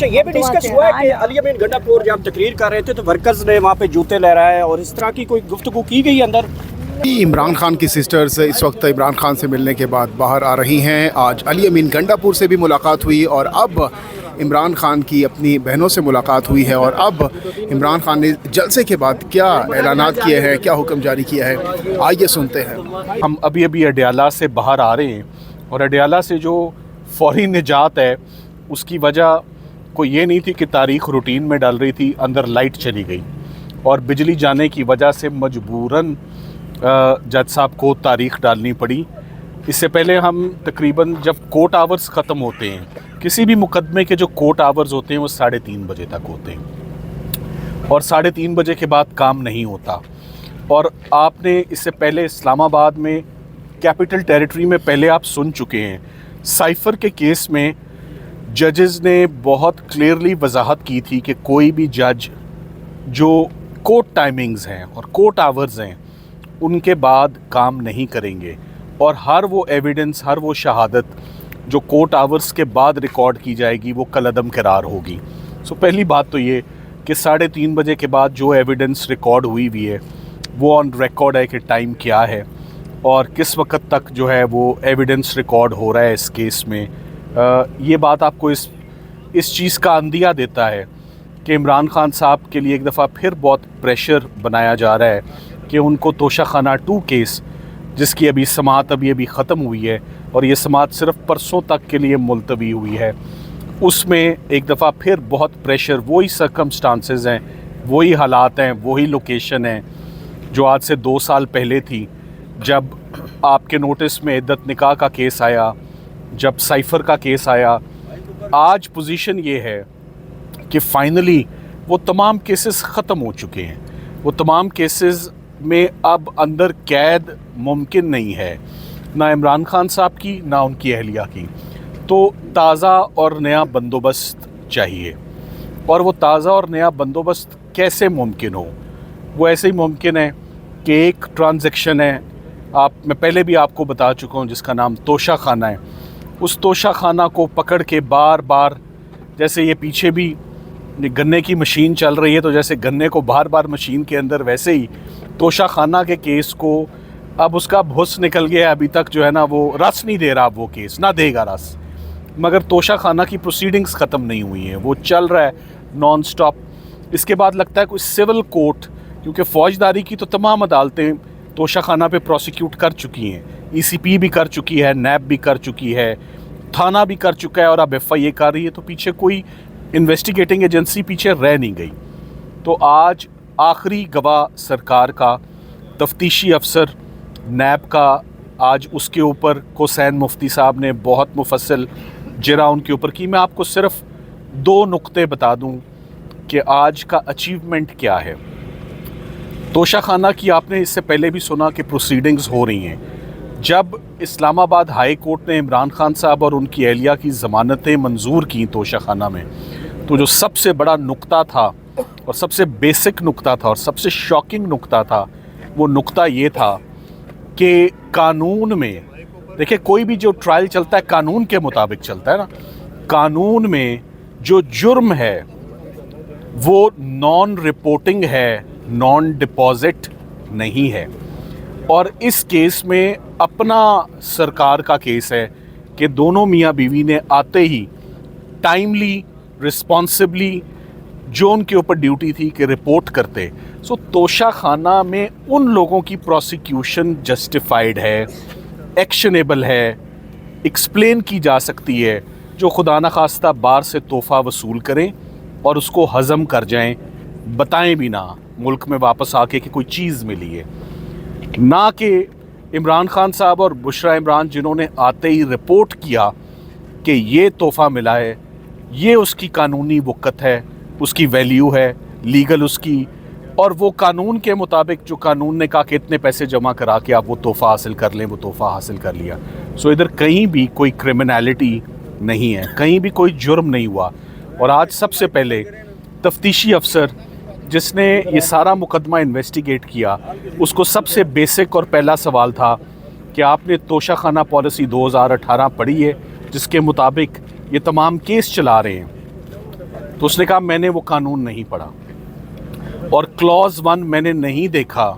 یہ بھی ڈسکس ہوا ہے کہ علی امین گنڈاپور جب تقریر کر رہے تھے تو ورکرز نے وہاں پہ جوتے لے رہا ہے اور اس طرح کی کوئی گفتگو کی گئی اندر؟ عمران خان کی سسٹرز اس وقت عمران خان سے ملنے کے بعد باہر آ رہی ہیں. آج علی امین گنڈاپور سے بھی ملاقات ہوئی اور اب عمران خان کی اپنی بہنوں سے ملاقات ہوئی ہے. اور اب عمران خان نے جلسے کے بعد کیا اعلانات کیے ہیں, کیا حکم جاری کیا ہے, آئیے سنتے ہیں. ہم ابھی اڈیالہ سے باہر آ رہے ہیں اور اڈیالہ سے جو فوری نجات ہے اس کی وجہ کوئی یہ نہیں تھی کہ تاریخ روٹین میں ڈال رہی تھی, اندر لائٹ چلی گئی اور بجلی جانے کی وجہ سے مجبوراً جج صاحب کو تاریخ ڈالنی پڑی. اس سے پہلے ہم تقریباً جب کورٹ آورز ختم ہوتے ہیں, کسی بھی مقدمے کے جو کورٹ آورز ہوتے ہیں وہ 3:30 بجے تک ہوتے ہیں اور 3:30 بجے کے بعد کام نہیں ہوتا. اور آپ نے اس سے پہلے اسلام آباد میں کیپٹل ٹیریٹری میں پہلے آپ سن چکے ہیں, سائفر کے کیس میں ججز نے بہت کلیئرلی وضاحت کی تھی کہ کوئی بھی جج جو کورٹ ٹائمنگز ہیں اور کورٹ آورز ہیں ان کے بعد کام نہیں کریں گے, اور ہر وہ ایویڈنس, ہر وہ شہادت جو کورٹ آورز کے بعد ریکارڈ کی جائے گی وہ کالعدم قرار ہوگی. پہلی بات تو یہ کہ 3:30 بجے کے بعد جو ایویڈنس ریکارڈ ہوئی ہے وہ آن ریکارڈ ہے کہ ٹائم کیا ہے اور کس وقت تک جو ہے وہ ایویڈنس ریکارڈ ہو رہا ہے اس کیس میں. یہ بات آپ کو اس چیز کا اندیہ دیتا ہے کہ عمران خان صاحب کے لیے ایک دفعہ پھر بہت پریشر بنایا جا رہا ہے کہ ان کو توشہ خانہ 2 کیس جس کی ابھی سماعت ابھی ختم ہوئی ہے اور یہ سماعت صرف پرسوں تک کے لیے ملتوی ہوئی ہے, اس میں ایک دفعہ پھر بہت پریشر, وہی سرکمسٹانسز ہیں, وہی حالات ہیں, وہی لوکیشن ہیں جو آج سے 2 سال پہلے تھی جب آپ کے نوٹس میں عدت نکاح کا کیس آیا, جب سائفر کا کیس آیا. آج پوزیشن یہ ہے کہ فائنلی وہ تمام کیسز ختم ہو چکے ہیں, وہ تمام کیسز میں اب اندر قید ممکن نہیں ہے, نہ عمران خان صاحب کی نہ ان کی اہلیہ کی. تو تازہ اور نیا بندوبست چاہیے, اور وہ تازہ اور نیا بندوبست کیسے ممکن ہو؟ وہ ایسے ہی ممکن ہے کہ ایک ٹرانزیکشن ہے, میں پہلے بھی آپ کو بتا چکا ہوں, جس کا نام توشہ خانہ ہے. اس توشہ خانہ کو پکڑ کے بار بار, جیسے یہ پیچھے بھی گنے کی مشین چل رہی ہے تو جیسے گنے کو بار بار مشین کے اندر, ویسے ہی توشہ خانہ کے کیس کو اب اس کا بھس نکل گیا, ابھی تک جو ہے نا وہ رس نہیں دے رہا, وہ کیس نہ دے گا رس, مگر توشہ خانہ کی پروسیڈنگز ختم نہیں ہوئی ہیں, وہ چل رہا ہے نان سٹاپ. اس کے بعد لگتا ہے کوئی سول کورٹ, کیونکہ فوجداری کی تو تمام عدالتیں توشہ خانہ پہ پروسیکیوٹ کر چکی ہیں, ECP بھی کر چکی ہے, نیب بھی کر چکی ہے, تھانہ بھی کر چکا ہے اور اب FIA کر رہی ہے, تو پیچھے کوئی انویسٹیگیٹنگ ایجنسی پیچھے رہ نہیں گئی. تو آج آخری گواہ سرکار کا, تفتیشی افسر نیب کا, آج اس کے اوپر حسین مفتی صاحب نے بہت مفصل جرا ان کے اوپر کی. میں آپ کو صرف 2 نقطے بتا دوں کہ آج کا اچیومنٹ کیا ہے. توشہ خانہ کی آپ نے اس سے پہلے بھی سنا کہ پروسیڈنگز ہو رہی ہیں. جب اسلام آباد ہائی کورٹ نے عمران خان صاحب اور ان کی اہلیہ کی ضمانتیں منظور کیں توشہ خانہ میں, تو جو سب سے بڑا نقطہ تھا اور سب سے بیسک نقطہ تھا اور سب سے شاکنگ نقطہ تھا, وہ نقطہ یہ تھا کہ قانون میں, دیکھیں کوئی بھی جو ٹرائل چلتا ہے قانون کے مطابق چلتا ہے نا, قانون میں جو جرم ہے وہ نان رپورٹنگ ہے, نان ڈپازٹ نہیں ہے. اور اس کیس میں اپنا سرکار کا کیس ہے کہ دونوں میاں بیوی نے آتے ہی ٹائملی, رسپانسبلی جو ان کے اوپر ڈیوٹی تھی کہ رپورٹ کرتے. توشہ خانہ میں ان لوگوں کی پروسیکیوشن جسٹیفائیڈ ہے, ایکشنیبل ہے, ایکسپلین کی جا سکتی ہے, جو خدا نخواستہ بار سے تحفہ وصول کریں اور اس کو ہضم کر جائیں, بتائیں بھی نہ ملک میں واپس آ کے کہ کوئی چیز ملی ہے. نہ کہ عمران خان صاحب اور بشرا عمران جنہوں نے آتے ہی رپورٹ کیا کہ یہ تحفہ ملا ہے, یہ اس کی قانونی وقت ہے, اس کی ویلیو ہے لیگل اس کی, اور وہ قانون کے مطابق جو قانون نے کہا کہ اتنے پیسے جمع کرا کے آپ وہ تحفہ حاصل کر لیں, وہ تحفہ حاصل کر لیا. ادھر کہیں بھی کوئی کرمنالٹی نہیں ہے, کہیں بھی کوئی جرم نہیں ہوا. اور آج سب سے پہلے تفتیشی افسر جس نے یہ سارا مقدمہ انویسٹیگیٹ کیا, اس کو سب سے بیسک اور پہلا سوال تھا کہ آپ نے توشہ خانہ پالیسی 2018 پڑھی ہے جس کے مطابق یہ تمام کیس چلا رہے ہیں. تو اس نے کہا میں نے وہ قانون نہیں پڑھا اور کلوز 1 میں نے نہیں دیکھا.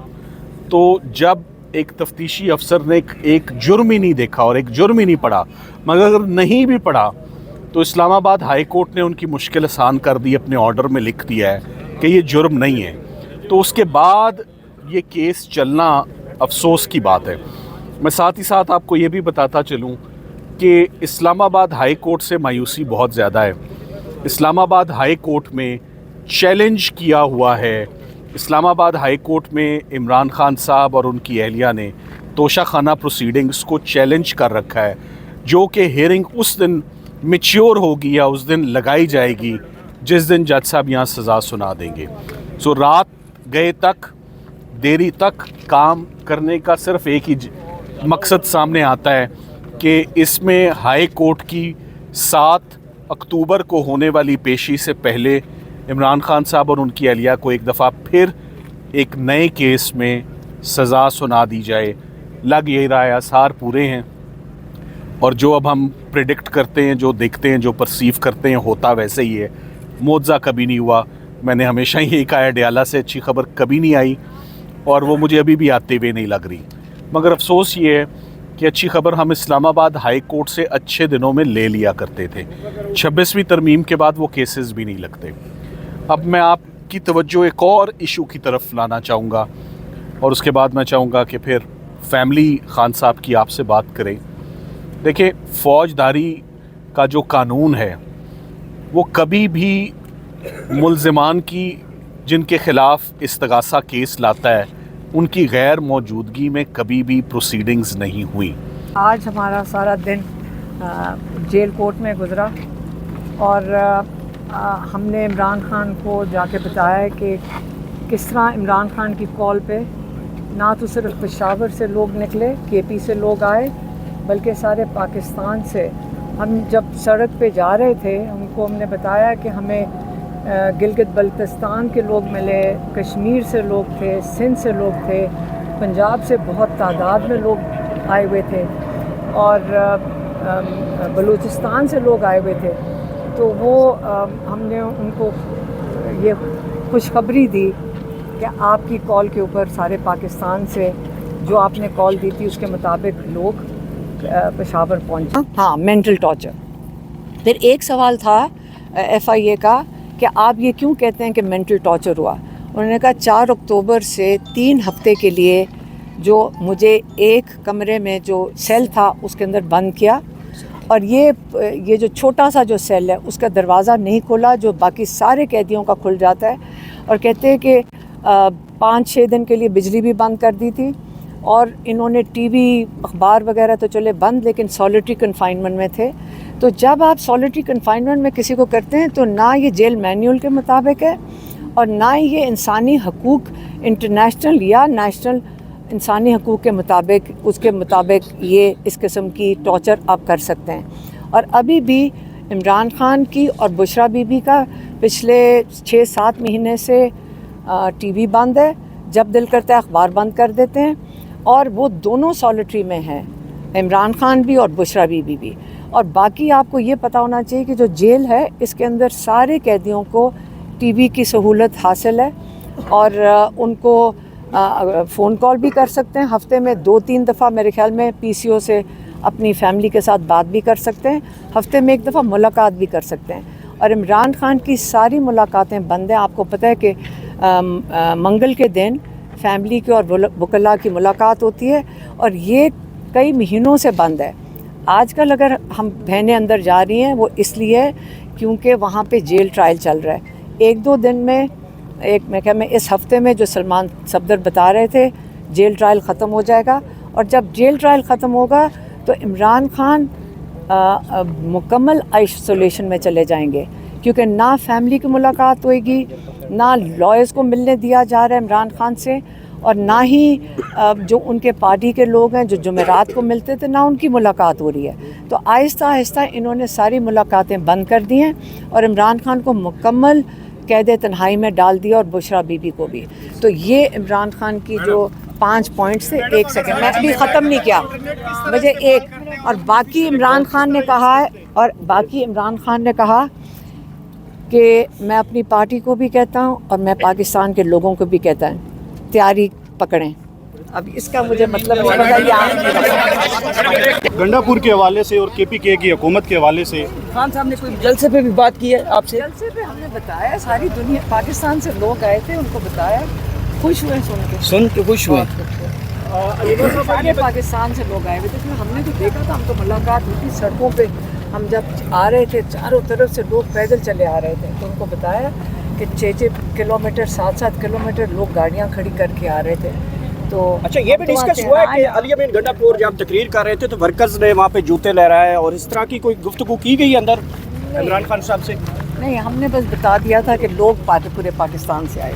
تو جب ایک تفتیشی افسر نے ایک جرم ہی نہیں دیکھا اور ایک جرم ہی نہیں پڑھا، مگر اگر نہیں بھی پڑھا تو اسلام آباد ہائی کورٹ نے ان کی مشکل آسان کر دی، اپنے آرڈر میں لکھ دیا ہے کہ یہ جرم نہیں ہے. تو اس کے بعد یہ کیس چلنا افسوس کی بات ہے. میں ساتھ ہی ساتھ آپ کو یہ بھی بتاتا چلوں کہ اسلام آباد ہائی کورٹ سے مایوسی بہت زیادہ ہے. اسلام آباد ہائی کورٹ میں چیلنج کیا ہوا ہے. اسلام آباد ہائی کورٹ میں عمران خان صاحب اور ان کی اہلیہ نے توشہ خانہ پروسیڈنگز کو چیلنج کر رکھا ہے، جو کہ ہیئرنگ اس دن میچیور ہوگی یا اس دن لگائی جائے گی جس دن جج صاحب یہاں سزا سنا دیں گے. سو رات گئے تک، دیری تک کام کرنے کا صرف ایک ہی مقصد سامنے آتا ہے کہ اس میں ہائی کورٹ کی 7 اکتوبر کو ہونے والی پیشی سے پہلے عمران خان صاحب اور ان کی اہلیہ کو ایک دفعہ پھر ایک نئے کیس میں سزا سنا دی جائے. لگ یہی رہا ہے، آثار پورے ہیں، اور جو اب ہم پریڈکٹ کرتے ہیں، جو دیکھتے ہیں، جو پرسیو کرتے ہیں، ہوتا ویسے ہی ہے. معجزہ کبھی نہیں ہوا. میں نے ہمیشہ ہی یہی کہا ہے ڈیالہ سے اچھی خبر کبھی نہیں آئی، اور وہ مجھے ابھی بھی آتے ہوئے نہیں لگ رہی. مگر افسوس یہ ہے کہ اچھی خبر ہم اسلام آباد ہائی کورٹ سے اچھے دنوں میں لے لیا کرتے تھے. 26ویں ترمیم کے بعد وہ کیسز بھی نہیں لگتے. اب میں آپ کی توجہ ایک اور ایشو کی طرف لانا چاہوں گا، اور اس کے بعد میں چاہوں گا کہ پھر فیملی خان صاحب کی آپ سے بات کریں. دیکھیں، فوجداری کا جو قانون ہے وہ کبھی بھی ملزمان کی جن کے خلاف استغاثہ کیس لاتا ہے ان کی غیر موجودگی میں کبھی بھی پروسیڈنگز نہیں ہوئی. آج ہمارا سارا دن جیل کورٹ میں گزرا، اور ہم نے عمران خان کو جا کے بتایا کہ کس طرح عمران خان کی کال پہ نہ تو صرف پشاور سے لوگ نکلے، کے پی سے لوگ آئے، بلکہ سارے پاکستان سے. ہم جب سڑک پہ جا رہے تھے ان کو ہم نے بتایا کہ ہمیں گلگت بلتستان کے لوگ ملے، کشمیر سے لوگ تھے، سندھ سے لوگ تھے، پنجاب سے بہت تعداد میں لوگ آئے ہوئے تھے، اور بلوچستان سے لوگ آئے ہوئے تھے. تو وہ ہم نے ان کو یہ خوشخبری دی کہ آپ کی کال کے اوپر سارے پاکستان سے جو آپ نے کال دی تھی اس کے مطابق لوگ پشاور پہنچے. ہاں، مینٹل ٹارچر. پھر ایک سوال تھا ایف آئی اے کا کہ آپ یہ کیوں کہتے ہیں کہ مینٹل ٹارچر ہوا. انہوں نے کہا 4 اکتوبر سے 3 ہفتے کے لیے جو مجھے ایک کمرے میں جو سیل تھا اس کے اندر بند کیا، اور یہ جو چھوٹا سا جو سیل ہے اس کا دروازہ نہیں کھولا جو باقی سارے قیدیوں کا کھل جاتا ہے، اور کہتے ہیں کہ 5-6 دن کے لیے بجلی بھی بند کر دی تھی، اور انہوں نے ٹی وی اخبار وغیرہ تو چلے بند، لیکن سالیٹری کنفائنمنٹ میں تھے. تو جب آپ سالیٹری کنفائنمنٹ میں کسی کو کرتے ہیں تو نہ یہ جیل مینیول کے مطابق ہے اور نہ یہ انسانی حقوق انٹرنیشنل یا نیشنل انسانی حقوق کے مطابق اس کے مطابق یہ اس قسم کی ٹارچر آپ کر سکتے ہیں. اور ابھی بھی عمران خان کی اور بشرا بی بی کا پچھلے 6-7 مہینے سے ٹی وی بند ہے، جب دل کرتا ہے اخبار بند کر دیتے ہیں، اور وہ دونوں سالیٹری میں ہیں، عمران خان بھی اور بشرا بی بی بھی. اور باقی آپ کو یہ پتہ ہونا چاہیے کہ جو جیل ہے اس کے اندر سارے قیدیوں کو ٹی وی کی سہولت حاصل ہے، اور ان کو فون کال بھی کر سکتے ہیں. ہفتے میں 2-3 دفعہ میرے خیال میں پی سی او سے اپنی فیملی کے ساتھ بات بھی کر سکتے ہیں، ہفتے میں 1 دفعہ ملاقات بھی کر سکتے ہیں. اور عمران خان کی ساری ملاقاتیں بند ہیں. آپ کو پتہ ہے کہ منگل کے دن فیملی کے اور وکلاء کی ملاقات ہوتی ہے، اور یہ کئی مہینوں سے بند ہے. آج کل اگر ہم بہنیں اندر جا رہی ہیں وہ اس لیے کیونکہ وہاں پہ جیل ٹرائل چل رہا ہے. 1-2 دن میں میں اس ہفتے میں جو سلمان صفدر بتا رہے تھے جیل ٹرائل ختم ہو جائے گا، اور جب جیل ٹرائل ختم ہوگا تو عمران خان مکمل آئسولیشن میں چلے جائیں گے، کیونکہ نہ فیملی کی ملاقات ہوئے گی، نہ لائرز کو ملنے دیا جا رہا ہے عمران خان سے، اور نہ ہی جو ان کے پارٹی کے لوگ ہیں جو جمعرات کو ملتے تھے نہ ان کی ملاقات ہو رہی ہے. تو آہستہ آہستہ انہوں نے ساری ملاقاتیں بند کر دی ہیں اور عمران خان کو مکمل قید تنہائی میں ڈال دیا، اور بشرا بی بی کو بھی. تو یہ عمران خان کی جو 5 پوائنٹ سے 1 سیکنڈ میں ابھی ختم نہیں کیا مجھے اور باقی عمران خان نے کہا ہے، اور باقی عمران خان نے کہا کہ میں اپنی پارٹی کو بھی کہتا ہوں اور میں پاکستان کے لوگوں کو بھی کہتا ہوں تیاری پکڑیں. اب اس کا مجھے مطلب نہیں پتا یہ آپ گنڈاپور کے حوالے سے اور کے پی کے کی حکومت کے حوالے سے خان صاحب نے کوئی جلسے پہ بھی بات کی ہے آپ سے؟ جلسے پہ ہم نے بتایا ساری دنیا پاکستان سے لوگ آئے تھے ان کو بتایا خوش ہوئے سن کے خوش ہوئے. سارے پاکستان سے لوگ آئے ہوئے تھے. ہم نے تو دیکھا تھا ہم تو ملاقات ہوئی تھی سڑکوں پہ ہم جب آ رہے تھے چاروں طرف سے لوگ پیدل چلے آ رہے تھے تو ان کو بتایا کہ 6 کلومیٹر 7 کلومیٹر لوگ گاڑیاں کھڑی کر کے آ رہے تھے. تو اچھا یہ بھی ڈسکس ہوا ہے کہ علی امین گنڈاپور جب تقریر کر رہے تھے تو ورکرز نے وہاں پہ جوتے لہرائے اور اس طرح کی کوئی گفتگو کی گئی اندر عمران خان صاحب سے؟ نہیں ہم نے بس بتا دیا تھا کہ لوگ پورے پاکستان سے آئے.